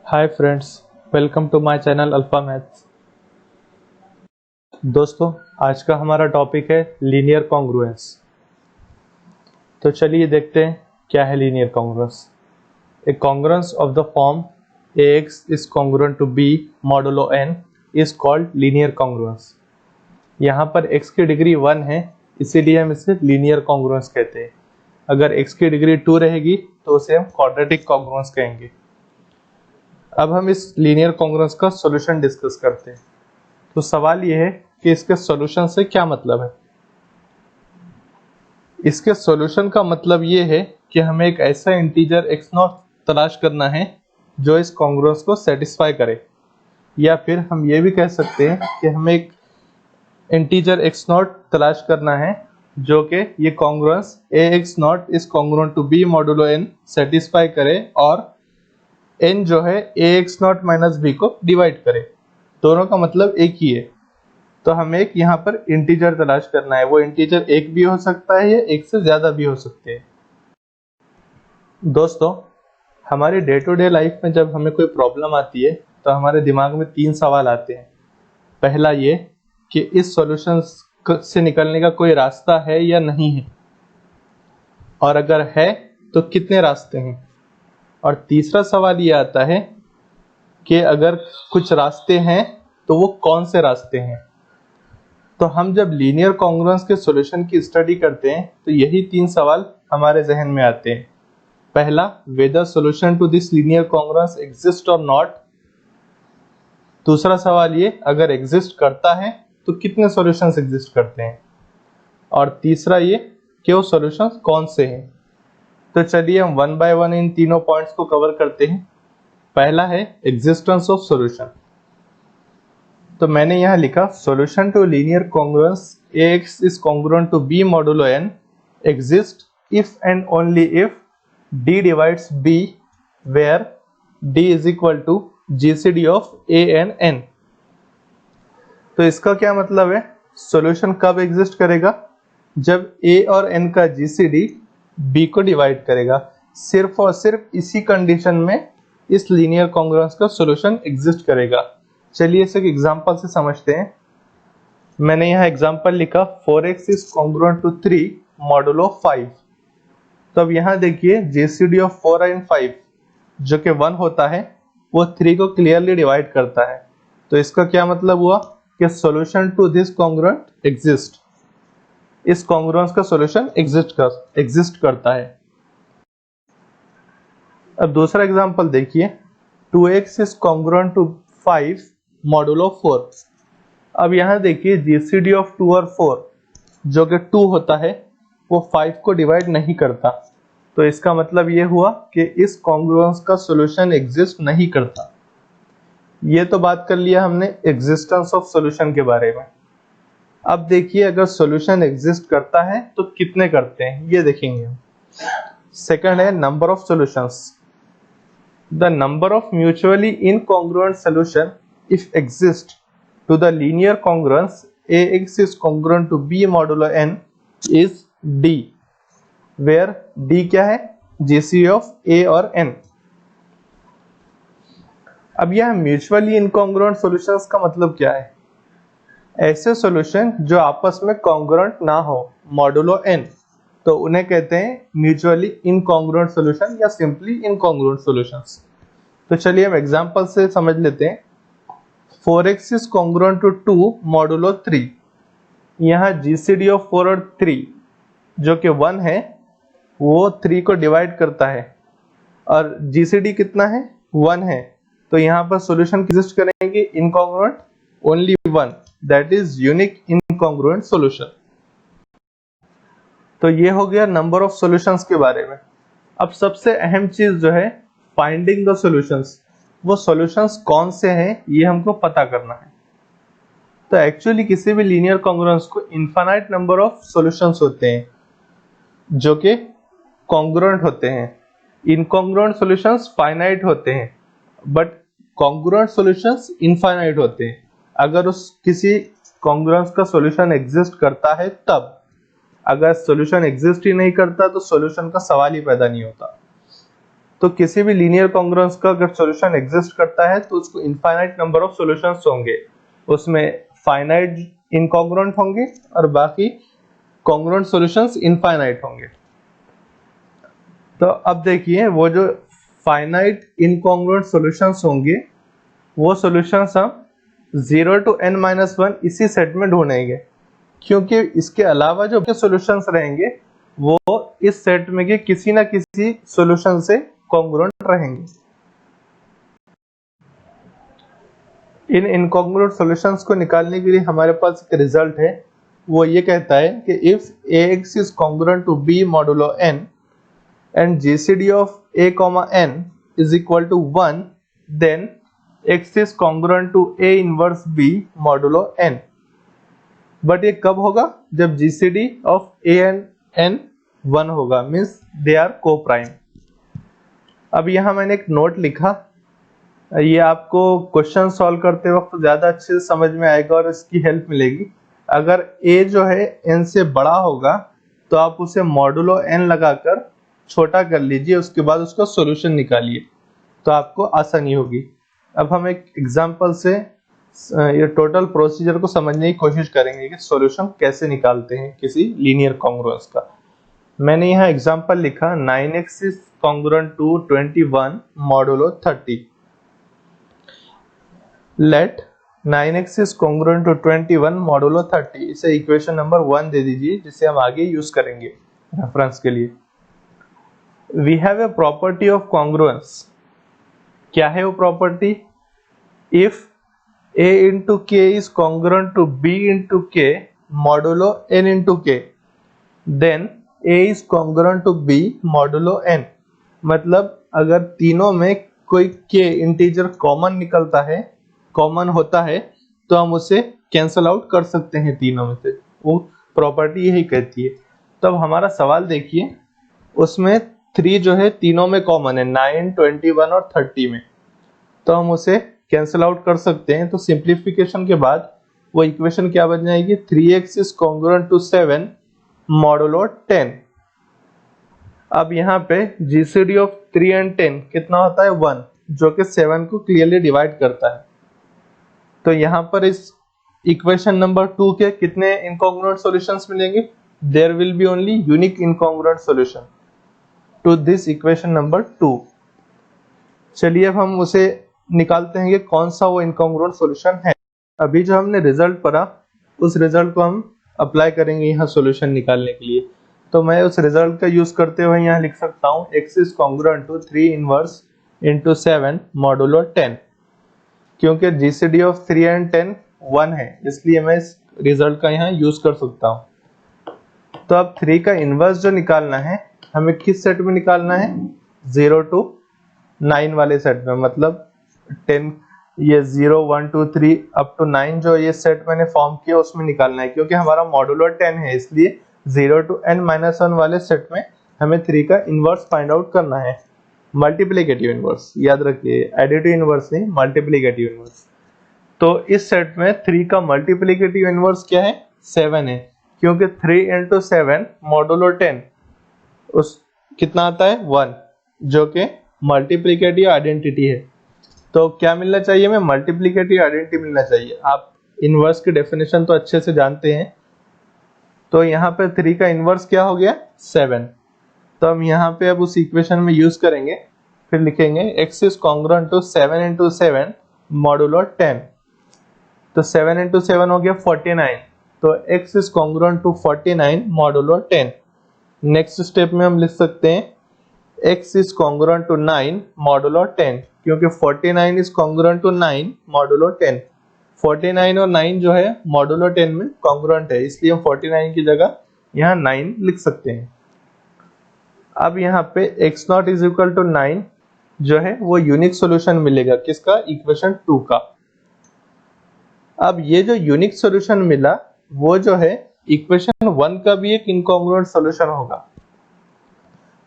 Hi friends, welcome to my channel Alpha Maths. दोस्तों, आज का हमारा टॉपिक है लीनियर कॉन्ग्रुएंस। तो चलिए देखते हैं क्या है linear congruence. A congruence of the form ax is congruent to b modulo n is called linear congruence. यहाँ पर x की डिग्री 1 है, इसीलिए हम इसे लीनियर कॉन्ग्रुएंस कहते हैं। अगर x की डिग्री 2 रहेगी तो उसे हम क्वाड्रेटिक कॉन्ग्रुएंस कहेंगे। अब हम इस लीनियर कॉन्ग्रुएंस का सॉल्यूशन डिस्कस करते हैं। तो सवाल यह है कि इसके सॉल्यूशन से क्या मतलब है। इसके सॉल्यूशन का मतलब ये है कि हमें एक ऐसा इंटीजर x0 तलाश करना है जो इस कॉन्ग्रुएंस को सेटिस्फाई करे, या फिर हम ये भी कह सकते हैं कि हमें एक इंटीजर x0 तलाश करना है जो कि ये congruence ax0 is congruent to b modulo n satisfy करे और n जो है ax0 माइनस b को डिवाइड करे। दोनों का मतलब एक ही है। तो हमें एक यहाँ पर इंटीजर तलाश करना है। वो इंटीजर एक भी हो सकता है या एक से ज्यादा भी हो सकते हैं। दोस्तों, हमारी डे टू डे लाइफ में जब हमें कोई प्रॉब्लम आती है तो हमारे दिमाग में 3 सवाल आते हैं। पहला ये कि इस सॉल्यूशन से निकलने का कोई रास्ता है या नहीं है, और अगर है तो कितने रास्ते हैं। और तीसरा सवाल ये आता है कि अगर कुछ रास्ते हैं तो वो कौन से रास्ते हैं। तो हम जब लीनियर कॉन्ग्रुएंस के सॉल्यूशन की स्टडी करते हैं तो यही 3 सवाल हमारे जहन में आते हैं। पहला, whether solution to this linear congruence exist और नॉट। दूसरा सवाल ये, अगर एग्जिस्ट करता है तो कितने सॉल्यूशंस एग्जिस्ट करते हैं। और तीसरा ये कि वो सॉल्यूशंस कौन से हैं। तो चलिए हम वन बाय वन इन तीनों पॉइंट्स को कवर करते हैं। पहला है एग्जिस्टेंस ऑफ सॉल्यूशन। तो मैंने यहाँ लिखा solution to linear congruence ax is congruent to b modulo n exist if and only if d divides b where d is equal to gcd of a and n। तो इसका क्या मतलब है, solution कब एग्जिस्ट करेगा, जब a और n का gcd b को डिवाइड करेगा। सिर्फ और सिर्फ इसी कंडीशन में इस लीनियर कॉन्ग्रुएंस का सॉल्यूशन एग्जिस्ट करेगा। चलिए इसे एक एग्जांपल से समझते हैं। मैंने यहाँ एग्जांपल लिखा 4x is congruent to 3 modulo 5। तो अब यहाँ देखिए जीसीडी ऑफ 4 एंड 5 जो कि 1 होता है वो 3 को क्लियरली डिवाइड करता है। तो इसका क्या मतलब हुआ कि solution to this congruent exist. इस कॉन्ग्रुएंस का सॉल्यूशन एग्जिस्ट करता है। अब दूसरा एग्जांपल देखिए 2x is congruent to 5 modulo 4। अब यहाँ देखिए जीसीडी ऑफ 2 और 4 जो कि 2 होता है वो 5 को डिवाइड नहीं करता। तो इसका मतलब ये हुआ कि इस कॉन्ग्रुएंस का सॉल्यूशन एग्जिस्ट नहीं करता। ये तो बात कर लिया हमने एग्जिस्टेंस ऑफ सॉल्यूशन के बारे में। अब देखिए अगर सॉल्यूशन एग्जिस्ट करता है तो कितने करते हैं ये देखेंगे। सेकंड है number of solutions. The number of mutually incongruent solution if exist to the linear congruence ax is congruent to b modulo n is d, where d क्या है, gc of a और n। अब यह mutually incongruent solutions का मतलब क्या है, ऐसे सॉल्यूशन जो आपस में कॉन्ग्रुएंट ना हो मॉडुलो n, तो उन्हें कहते हैं म्यूचुअली इनकॉन्ग्रुएंट सॉल्यूशन या सिंपली इनकॉन्ग्रुएंट सॉल्यूशंस। तो चलिए हम एग्जांपल से समझ लेते हैं। 4x is congruent to 2 modulo 3। यहाँ GCD ऑफ 4 और 3 जो कि 1 है वो 3 को डिवाइड करता है और GCD कितना है, 1 है। तो यहाँ पर सॉल्यूशन एग्जिस्ट करेंगे incongruent only 1, that is unique incongruent solution. तो ये हो गया नंबर ऑफ सॉल्यूशंस के बारे में। अब सबसे अहम चीज जो है फाइंडिंग द सॉल्यूशंस। वो सॉल्यूशंस कौन से हैं ये हमको पता करना है। तो एक्चुअली किसी भी लीनियर कॉन्ग्रुएंस को इनफाइनाइट नंबर ऑफ सॉल्यूशंस होते हैं जो कि कॉन्ग्रुएंट होते हैं। इनकॉन्ग्रुएंट सॉल्यूशंस फाइनाइट होते हैं बट कॉन्ग्रुएंट सॉल्यूशंस इनफाइनाइट होते हैं। अगर उस किसी कॉन्ग्रुएंस का सॉल्यूशन एग्जिस्ट करता है तब, अगर सॉल्यूशन एग्जिस्ट ही नहीं करता तो सॉल्यूशन का सवाल ही पैदा नहीं होता। तो किसी भी लीनियर कॉन्ग्रुएंस का अगर सॉल्यूशन एग्जिस्ट करता है तो उसको इनफाइनाइट नंबर ऑफ सॉल्यूशंस होंगे, उसमें फाइनाइट इनकॉन्ग्रुएंट होंगे और बाकी कॉन्ग्रुएंट सॉल्यूशंस इनफाइनाइट होंगे। तो अब देखिए वो जो फाइनाइट इनकॉन्ग्रुएंट सॉल्यूशंस होंगे वो सॉल्यूशंस हम 0 to n-1 इसी सेट में ढूंढेंगे, क्योंकि इसके अलावा जो सॉल्यूशंस रहेंगे वो इस सेट में के किसी ना किसी सॉल्यूशन से कॉन्ग्रुएंट रहेंगे। इन इनकॉन्ग्रुएंट सॉल्यूशंस को निकालने के लिए हमारे पास एक रिजल्ट है, वो ये कहता है कि if ax is congruent to b modulo n and GCD of a comma n is equal to 1, then x is congruent to a inverse b modulo n। But ये कब होगा? जब GCD of a and n 1 होगा, means they are को prime. अब यहाँ मैंने एक नोट लिखा, ये आपको क्वेश्चन सॉल्व करते वक्त ज़्यादा अच्छे से समझ में आएगा और इसकी हेल्प मिलेगी। अगर a जो है n से बड़ा होगा तो आप उसे मॉडुलो n लगाकर छोटा कर लीजिए, उसके बाद उसका सॉल्यूशन निकालिए तो आपको आसानी होगी। अब हम एक एग्जांपल से ये टोटल प्रोसीजर को समझने की कोशिश करेंगे कि सॉल्यूशन कैसे निकालते हैं किसी लीनियर कॉन्ग्रुएंस का। मैंने यहाँ एग्जांपल लिखा 9x is congruent to 21 modulo 30। Let 9x is congruent to 21 modulo 30, इसे इक्वेशन नंबर 1 दे दीजिए जिसे हम आगे यूज करेंगे रेफरेंस के लिए। We have a property of congruence। क्या है वो property? If a into k is congruent to b into k modulo n into k, then a is congruent to b modulo n। मतलब अगर तीनों में कोई k इंटीजर कॉमन निकलता है, कॉमन होता है, तो हम उसे कैंसल आउट कर सकते हैं तीनों में से। वो प्रॉपर्टी यही कहती है। तो अब हमारा सवाल देखिए, उसमें 3 जो है तीनों में कॉमन है, 9, 21 और 30 में, तो हम उसे कैंसिल आउट कर सकते हैं। तो सिंप्लीफिकेशन के बाद वो इक्वेशन क्या बन जाएगी? 3x is congruent to 7 modulo 10। अब यहाँ पे GCD ऑफ 3 and 10 कितना होता है? 1, जो कि 7 को क्लियरली डिवाइड करता है। तो यहाँ पर इस इक्वेशन नंबर 2 के कितने इनकॉन्ग्रुएंट सॉल्यूशंस मिलेंगे? There will be only unique incongruent solution to this equation number 2। चलिए अब हम उसे निकालते हैं कि कौन सा वो इनकॉन्ग्रुएंट सॉल्यूशन है। अभी जो हमने रिजल्ट पढ़ा उस रिजल्ट को हम अप्लाई करेंगे यहाँ सॉल्यूशन निकालने के लिए। तो मैं उस रिजल्ट का यूज करते हुए यहाँ लिख सकता हूँ x is congruent to 3 inverse into 7 modulo 10। क्योंकि GCD ऑफ 3 and 10 1 है, इसलिए मैं इस रिजल्ट का यहाँ यूज कर सकता हूँ। तो अब 3 का इनवर्स जो निकालना है हमें किस सेट में निकालना है? 0 to 9 वाले सेट में, मतलब 10 ये 0 1 2 3 अप टू 9 जो ये सेट मैंने फॉर्म किया उसमें निकालना है। क्योंकि हमारा मॉडुलो 10 है, इसलिए 0 to n-1 वाले सेट में हमें 3 का इनवर्स फाइंड आउट करना है। मल्टीप्लिकेटिव इनवर्स, याद रखिए, एडिटिव इनवर्स नहीं, मल्टीप्लिकेटिव इनवर्स। तो इस सेट में 3 का मल्टीप्लिकेटिव इनवर्स क्या है? 7 है, क्योंकि 3 into 7 मॉडुलो 10 उस कितना आता है? 1, जो कि मल्टीप्लिकेटिव आइडेंटिटी है। तो क्या मिलना चाहिए? हमें मल्टीप्लिकेटिव आइडेंटिटी मिलना चाहिए। आप इनवर्स की डेफिनेशन तो अच्छे से जानते हैं। तो यहाँ पे 3 का इनवर्स क्या हो गया? 7। तो हम यहाँ पे अब उस इक्वेशन में यूज करेंगे, फिर लिखेंगे x is congruent to 7 into 7 modulo 10। तो 7 into 7 हो गया 49, तो x is congruent to 49 modulo 10। Next step में हम लिख सकते हैं x is congruent to 9 modulo 10, क्योंकि 49 इज कॉन्ग्रुएंट टू 9 मॉडुलो 10। 49 और 9 जो है मॉडुलो 10 में कॉन्ग्रुएंट है, इसलिए हम 49 की जगह यहाँ 9 लिख सकते हैं। अब यहाँ पे x not is equal to 9 जो है वो यूनिक सॉल्यूशन मिलेगा, किसका? इक्वेशन 2 का। अब ये जो यूनिक सॉल्यूशन मिला वो जो है इक्वेशन 1 का भी एक इनकॉन्ग्रुएंट सॉल्यूशन होगा।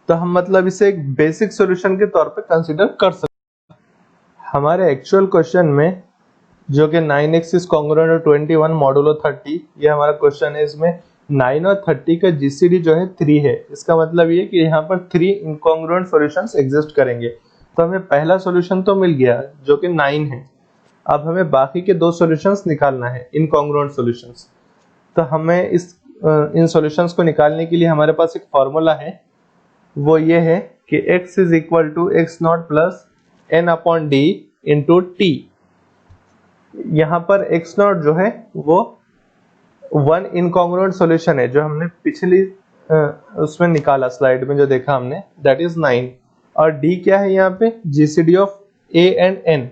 तो हम मतलब इसे एक बेसिक सॉल्यूशन के तौर पे कंसीडर कर सकते हैं। हमारे एक्चुअल क्वेश्चन में जो कि 9x is congruent to 21 modulo 30, ये हमारा क्वेश्चन है, इसमें 9 और 30 का जीसीडी जो है 3 है। इसका मतलब ये कि यहाँ पर 3 इनकॉन्ग्रुएंट सॉल्यूशंस एग्जिस्ट करेंगे। तो हमें पहला सॉल्यूशन तो मिल गया जो कि 9 है। अब हमें बाकी के 2 सॉल्यूशंस निकालना है, इनकॉन्ग्रुएंट सॉल्यूशंस। तो हमें इन सॉल्यूशंस को निकालने के लिए हमारे पास एक फॉर्मूला है, वो ये है कि x is equal to x not plus n upon d into t. यहाँ पर x नॉट जो है वो 1 इनकॉन्ग्रुएंट सॉल्यूशन है जो हमने पिछली उसमें निकाला, स्लाइड में जो देखा हमने, दैट इज 9। और d क्या है यहाँ पे, GCD of a and n।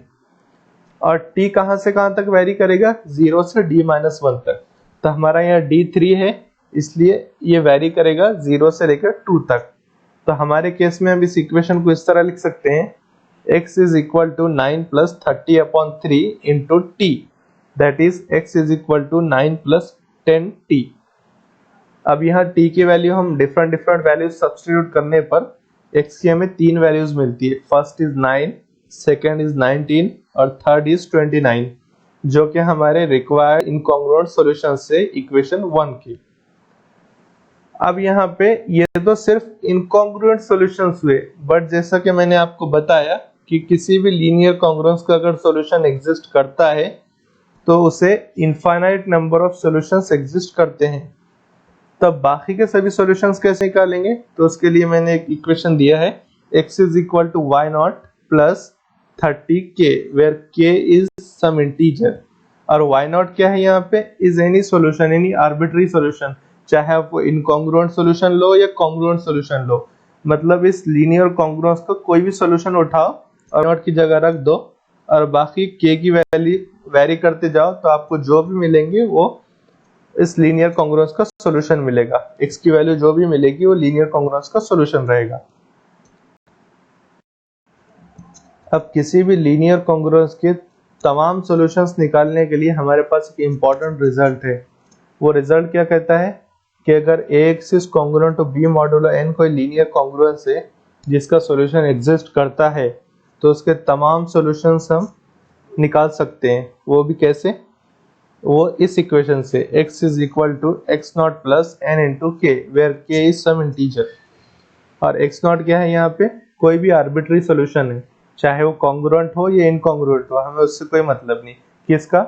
और t कहाँ से कहाँ तक वेरी करेगा, 0 से d-1 तक। तो हमारा यहाँ d3 है, इसलिए ये वेरी करेगा 0 से लेकर 2 तक। तो हमारे केस में हम इस इक्वेशन को इस तरह लिख सकते हैं, x is equal to 9 plus 30 upon 3 into t, that is x is equal to 9 plus 10t। अब यहाँ t की वैल्यू हम डिफरेंट वैल्यूज सब्स्टिट्यूट करने पर x की हमें 3 वैल्यूज मिलती है। फर्स्ट इज 9, सेकेंड इज 19 और थर्ड इज 29, जो कि हमारे रिक्वायर्ड इनकॉन्ग्रुएंट सॉल्यूशन से इक्वेशन 1 की। अब यहाँ पे ये तो सिर्फ इनकॉन्ग्रुएंट सॉल्यूशंस हुए, बट जैसा कि मैंने आपको बताया कि किसी भी लीनियर कॉन्ग्रुएंस का अगर सॉल्यूशन एग्जिस्ट करता है तो उसे infinite number of solutions exist करते हैं। तब बाकी के सभी सॉल्यूशंस कैसे निकालेंगे, तो उसके लिए मैंने एक इक्वेशन दिया है, x is equal to y not plus 30k where k is some integer. और y नॉट क्या है यहाँ पे, is any solution, any arbitrary solution, चाहे आप वो इनकॉन्ग्रुएंट सॉल्यूशन लो या कॉन्ग्रुएंट सॉल्यूशन लो। मतलब इस लीनियर कॉन्ग्रुएंस का कोई भी सॉल्यूशन उठाओ और नॉट की जगह रख दो और बाकी k की वैल्यू वेरी करते जाओ, तो आपको जो भी मिलेंगे वो इस लीनियर कॉन्ग्रुएंस का सॉल्यूशन मिलेगा। x की वैल्यू जो भी मिलेगी वो लीनियर कॉन्ग्रुएंस का सॉल्यूशन रहेगा। अब किसी भी लीनियर कॉन्ग्रुएंस के तमाम सॉल्यूशंस निकालने के लिए हमारे पास एक इम्पॉर्टेंट रिजल्ट है। वो रिजल्ट क्या कहता है कि अगर ax is congruent to b modulo n कोई लीनियर कॉन्ग्रुएंस है जिसका सॉल्यूशन एग्जिस्ट करता है, तो उसके तमाम सॉल्यूशंस हम निकाल सकते हैं। वो भी कैसे, वो इस इक्वेशन से, x is equal to x not plus n into k where k is some integer. और x नॉट क्या है यहाँ पे, कोई भी आर्बिट्री सॉल्यूशन है, चाहे वो कॉन्ग्रुएंट हो या इनकॉन्ग्रुएंट हो, हमें उससे कोई मतलब नहीं। किसका,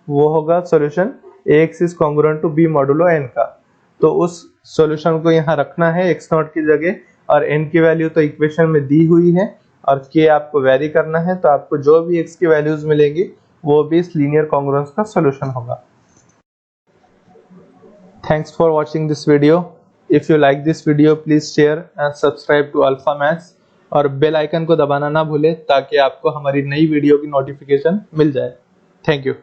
वो होगा solution ax is congruent to b modulo n का। तो उस सॉल्यूशन को यहाँ रखना है x नॉट की जगह, और n की वैल्यू तो इक्वेशन में दी हुई है और k आपको वेरी करना है। तो आपको जो भी x की वैल्यूज मिलेंगी वो भी इस लीनियर कॉन्ग्रुएंस का सॉल्यूशन होगा। Thanks for watching this video. If you like this video please share and subscribe to Alpha Maths, और बेल आइकन को दबाना ना भूले ताकि आपको हमारी नई वीडियो की नोटिफिकेशन मिल जाए। Thank you.